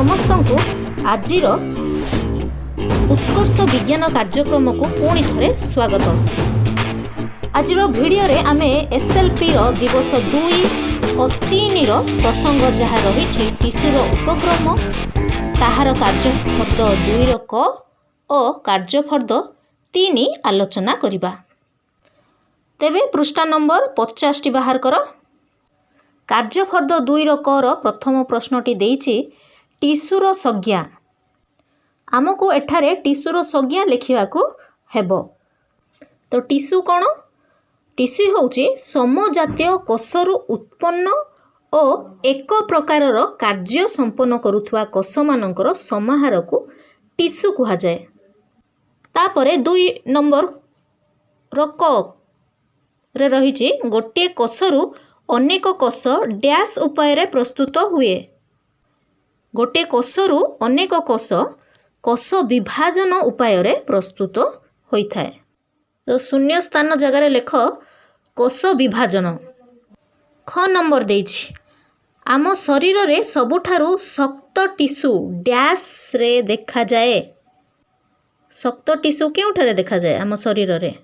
समस्त को आजिर उत्कर्ष विज्ञान कार्यक्रम को पुणी थे स्वागत। आजिर वीडियो रे आमे एसएलपी रो दिवस 2 और 3 रो प्रसंग जहाँ रही टिश्यूर उपक्रम ताहार कार्यफर्द 2 रो क और कार्यफर्द 3 आलोचना करिबा। तेबे पृष्ठा नंबर 50 टी बाहर कर। कार्यफर्द 2 रो क रो प्रथम प्रश्नटी देइछि टिश्यूर संज्ञा। आमको एठारे टिश्यूर संज्ञा लिखिबाकू हेबो। तो टिश्यू कौन? टिश्यू होउछि समजातीय कोषरु उत्पन्न और एक प्रकारर कार्य संपन्न करुथुवा कोष मानकर समाहार को टिश्यू कहा जाए। तापरे 2 नंबर क रे रहिछि गोटे कोषरु अनेक कोष डैश उपाय रे प्रस्तुत हुए। गोटे कोषरु अनेक कोष विभाजन उपाय रे प्रस्तुत होइथाय। तो शून्य स्थान जगह लेख कोष विभाजन। ख नंबर देछि आम शरीर रे सबुठारु शक्त टिश्यू डैश रे देखा जाए। शक्त टिश्यू केउठारे देखा जाए? आम शरीर रे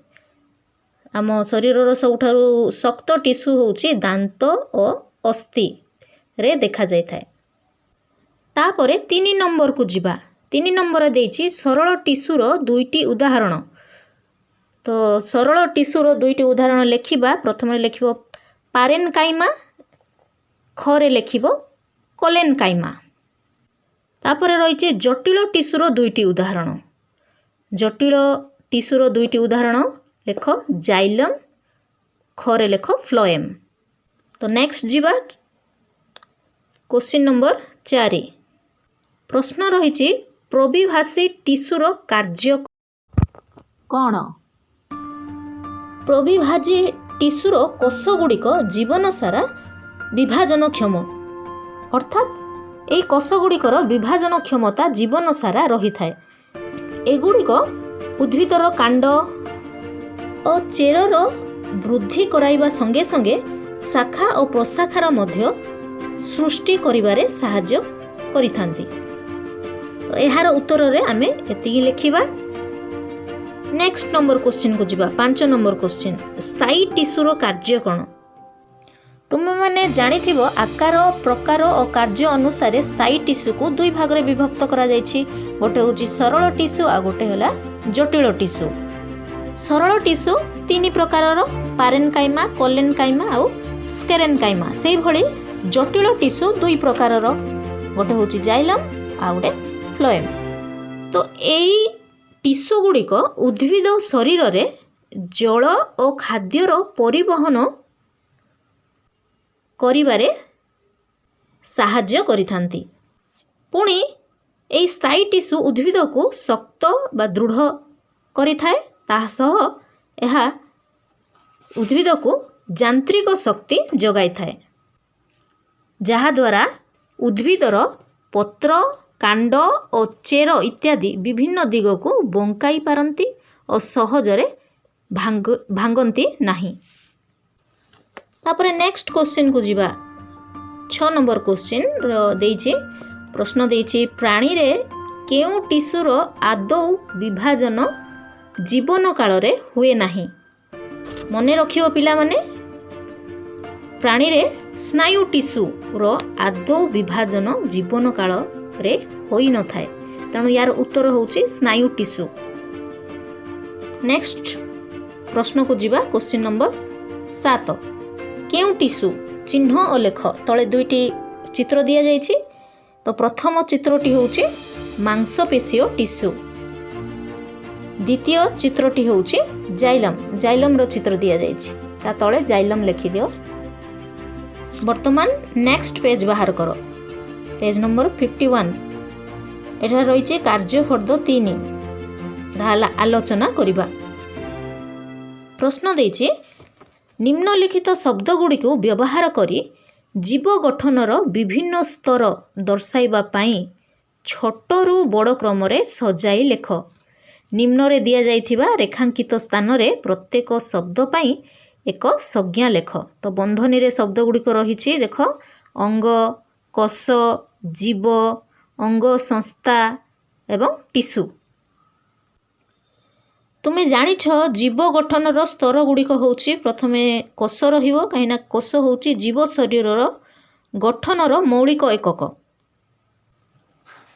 आम शरीर सबुठारु शक्त टिश्यू होउछि दांत और अस्थि रे देखा जाय थाए। तापरे 3 नंबर को जिबा। 3 नंबर देछि सरल टिश्यूर 2टी उदाहरण। तो सरल टिश्यूर 2टी उदाहरण लेखिबा। प्रथम लेखिबो पारेनकाइमा, खरे लेखिबो कोलेनकाइमा। तापरे रहिछि जटिल टिश्यूर 2टी उदाहरण। जटिल टिश्यूर 2टी उदाहरण लेख जाइलम, खरे लेख फ्लोएम। तो नेक्स्ट जीवा क्वेश्चन नंबर 4। प्रश्न रही प्रविभाषी टिश्यूर कार्य कौन? प्रविभाजी टिश्यूर कोष गुड़िक जीवन सारा विभाजनक्षम, अर्थात ये कोष गुड़िकर विभाजन क्षमता जीवन सारा रही थाए। एगुड़िक उद्भिदर कांड और चेरर वृद्धि कराइबा संगे संगे शाखा और प्रशाखार मध्य सृष्टि करिबारे साहाय्य करिथांती। तो यार उत्तर रे आमे एतिकी लिखिबा। नेक्स्ट नंबर क्वेश्चन को जिबा। 5 नंबर क्वेश्चन स्थायी टिश्यूर कार्य कौन? तुम मैंने जानिथिबो आकार प्रकार और कार्य अनुसार स्थायी टिश्यू को 2 भाग रे विभक्त करा जायछि। गोटे होछि सरल टिश्यू आ गोटे हला जटिल टिश्यू। सरल टिश्यू 3 प्रकारर पारेनकाइमा, कोलेनकाइमा और स्केरेनकाइमा। से भली जटिल टिश्यू 2 प्रकारर, गोटे होछि जाइलम आ गोटे फ्लोएम। तो एई टिश्यू गुड़िक उद्भिद शरीर रे जल और खाद्यर परिवहन करिबारे साहाय्य करिथांती। पुणी एई स्थायी टिश्यू उद्भिद को शक्त बा दृढ़ करिथाए। ताहा सह एहा उद्भिद को यांत्रिक शक्ति जगाई थाए, जहा द्वारा उद्भिदर पत्र, कांड और चेर इत्यादि विभिन्न दिग को बंकाई पारंती और सहजरे भांगंती नहीं। तापरे नेक्स्ट क्वेश्चन को जिबा। 6 नंबर क्वेश्चन देइछि। प्रश्न देइछि प्राणी रे केउ टिश्यूर आदौ विभाजन जीवन काल रे हुए नहीं? मने रखियो पिला माने, प्राणी रे स्नायु टिश्यू रो आदौ विभाजन जीवन काल रे होई न थाए। तेणु यार उत्तर होउछि स्नायु टिश्यू। नेक्स्ट प्रश्न को जिबा। क्वेश्चन नंबर 7 केउ टिश्यू चिन्ह और लेख। तले 2टी चित्र दिया जायछि। तो प्रथम चित्रटी होउछि मांसपेशीय टिश्यू, द्वितीय चित्रटी होउछि जाइलम। जाइलम रो चित्र दिया जायछि। ता तले जाइलम लिखि दियो। वर्तमान नेक्स्ट पेज बाहर करो। Page number 51। एटा रहिछि कार्यफर्द 3 आलोचना करिबा। प्रश्न देछि निम्नलिखित शब्द गुड़ी को व्यवहार करी जीव गठनर विभिन्न स्तर दर्शाइबा पाई छोटरू बड़ क्रम रे सजाई लेख। निम्न रे दिया जाइथिबा रेखांकित स्थान रे प्रत्येक शब्द पाई एक संज्ञा लेख। तो बंधनी रे शब्द गुड़िक रही देख अंग, कोष, जीव, अंग संस्था एवं टिश्यू। तुमे जानिछ जीव गठनर स्तर गुड़िक होउछि प्रथमे कोष रहिबो कहिना कोष होउछि जीव शरीरर गठनर मौलिक एकक।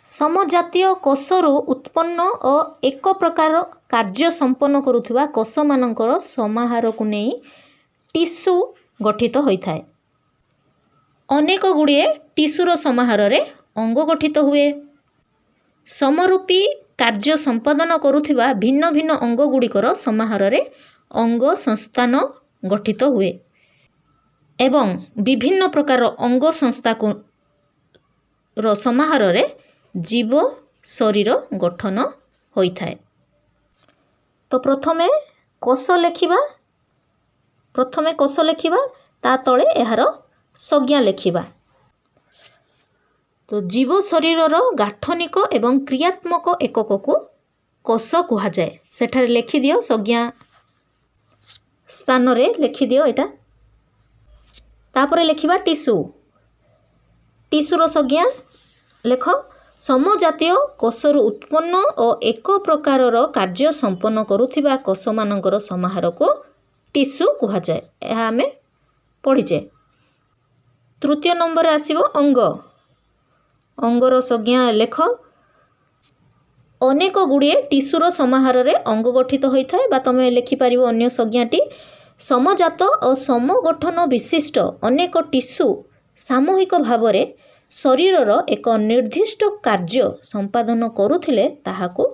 समजातीय कोषरू उत्पन्न और एक प्रकार कार्य संपन्न करुथिबा कोष मानकर समाहार को नहीं टिश्यू गठित होता है। अनेक गुड़िए टिश्यूर समाहार रे अंग गठित हुए। समरूपी कार्य संपादन करुथिबा भिन्न भिन्न अंग गुड़िकर समाहार रे अंग संस्थान गठित हुए एवं विभिन्न प्रकार अंग संस्था को समाहार रे जीव शरीर गठन होता है। तो प्रथमे कोष लेखिबा ता तले एहार संज्ञा लेखिबा। तो जीव शरीरर गाठनिक एवं क्रियात्मक एकक को कोष कहा जाए। सेठारे लेखि दियो संज्ञा स्थान रे लेखि दियो एटा। तापरे लेखिबा टिश्यू। टिश्यूर संज्ञा लेख समजातीय कोषरू उत्पन्न और एक प्रकारर कार्य संपन्न करुथिबा कोष मानकर समाहार को टिश्यू कहा जाए। यह आमे पढ़ीचे। तृतीय नंबर आसीबो अंग। अंगर संज्ञा लेख अनेक गुड़िए टिश्यूर समाहार रे अंग गठित होता है। तुम लेखिपार अन्य संज्ञाटी समजात और समगठन विशिष्ट अनेक टिश्यू सामूहिक भाव में शरीरर एक निर्दिष्ट कार्य संपादन करुथिले ताहाको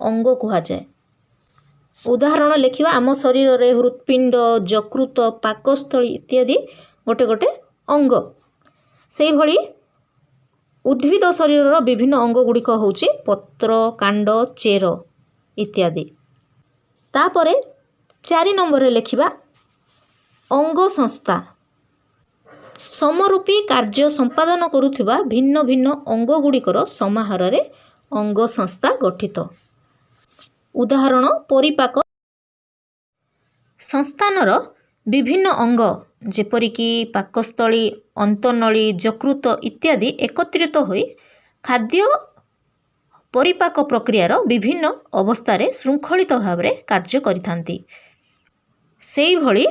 अंग कहा जाए। उदाहरण लेखिबा आम शरीर रे हृत्पिंड यकृत पाकस्थली इत्यादि गोटे गोटे अंग। से भली उद्भिद शरीरर विभिन्न अंग गुड़िक होउछि पत्र कांड चेर इत्यादि। तापरे 4 नंबर लेखिबा अंग संस्था। समरूपी कार्य संपादन करुथिबा भिन्न भिन्न अंग गुड़िकर समाहार रे अंग संस्था गठित। उदाहरण परिपाक संस्थानर विभिन्न अंग जेपरिकी पाकस्थली अंतनली यकृत इत्यादि एकत्रित होई खाद्य परिपाक प्रक्रियार विभिन्न अवस्था श्रृंखलित भाव में कार्य करिथांती। सेई भली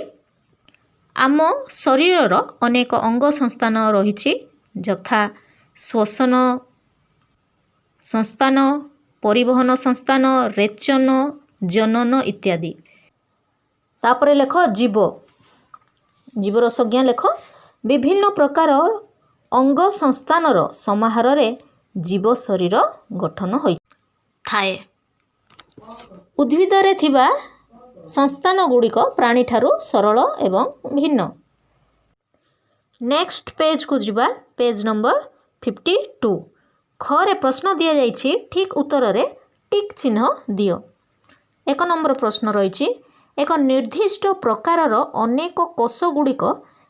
आम शरीरर अनेक अंग संस्थान रही यथा श्वसन संस्थान परिवहन संस्थान रेचन जनन इत्यादि। तापरे लेख जीव। जीवर संज्ञा लेख विभिन्न प्रकार अंग संस्थानर समाहार रे जीव शरीर गठन होइथाए। उद्भिद रे थिबा संस्थान गुड़िक प्राणी ठारू सरल एवं भिन्न। नेक्स्ट पेज को जिबा पेज नंबर 52। खरे प्रश्न दिया जाइछि ठीक उत्तर रे टिक चिन्ह दियो। 1 नंबर प्रश्न रही एक निर्दिष्ट प्रकारर अनेक कोष गुड़िक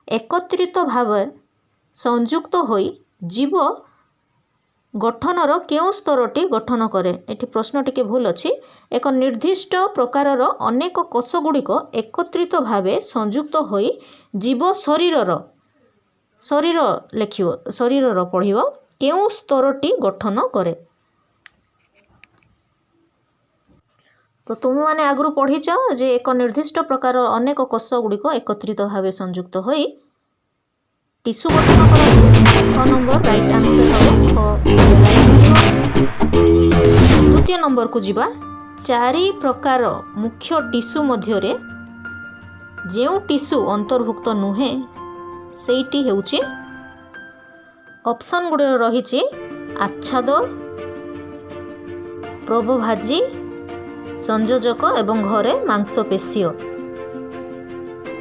एकत्रित भाव संयुक्त होई जीव गठनर केउ स्तरटी गठन करे। एठी प्रश्न टिके भूल अछि। एक निर्दिष्ट प्रकारर अनेक कोष गुड़िक एकत्रित भावे संयुक्त होई जीव शरीरर शरीर लेखिबो शरीरर पढ़िबो केउ स्तरटी गठन करे। तो तुम माने आगु पढ़ीच जे एक निर्दिष्ट प्रकार अनेक कोष गुड़िक एकत्रित भावे संयुक्त होई टिश्यू गठन करते। 6 नंबर राइट आंसर हो। द्वितीय नंबर को जिबा 4 प्रकार मुख्य टिश्यू मध्य जो टिश्यू अंतर्भुक्त नुहे सेठी हेउची ऑप्शन गुड़े रही आच्छाद प्रबभाजी संयोजक एवं घरे मांसपेशीय।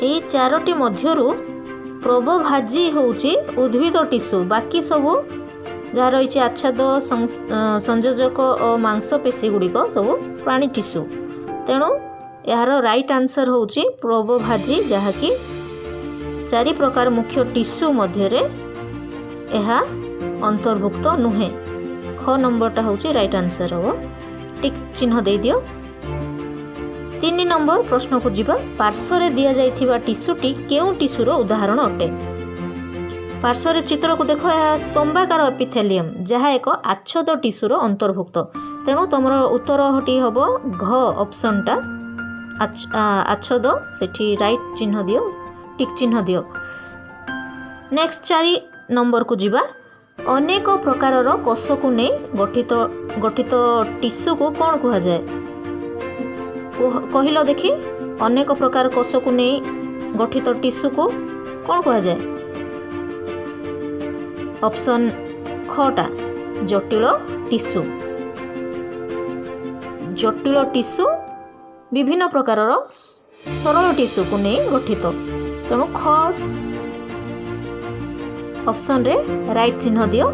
यही 4टी मध्यरु प्रबभाजी होउची उद्भिद टिश्यू बाकी सबू जहाँ रही आच्छाद संयोजक और मांसपेशी गुड़िक सब प्राणी टिश्यू। तेणु यार राइट आंसर होउची प्रबभाजी जहाँकि 4 प्रकार मुख्य टिश्यू मध्य यह अंतर्भुक्त नुहे। ख नंबरटा होउची राइट आंसर हो। टिक चिन्ह दे दियो। 3 नंबर प्रश्न को जिबा पार्श्व रे दिया जाइथिबा टिश्यूटी केउ टिश्यूर उदाहरण अटे। पार्श्व चित्र को देख स्तंभाकार एपिथेलियम जहाँ एक आच्छद टिश्यूर अंतर्भुक्त तेणु तुम उत्तर हटी हम घ ऑप्शनटा आच्छद से राइट चिन्ह दियो टिक चिन्ह दियो। नेक्स्ट 4 नंबर को जीवा अनेक प्रकार कोष को नहीं गठित टिश्यू को कौन कह जाए कहल देखी अनेक प्रकार कोष को नहीं गठित टिश्यू को कौन कह जाए। ऑप्शन खटा जटिल टिश्यू। जटिल टिश्यू विभिन्न प्रकार सरल टिश्यू को नहीं गठित तेणु ख ऑप्शन रे राइट चिन्ह दियो।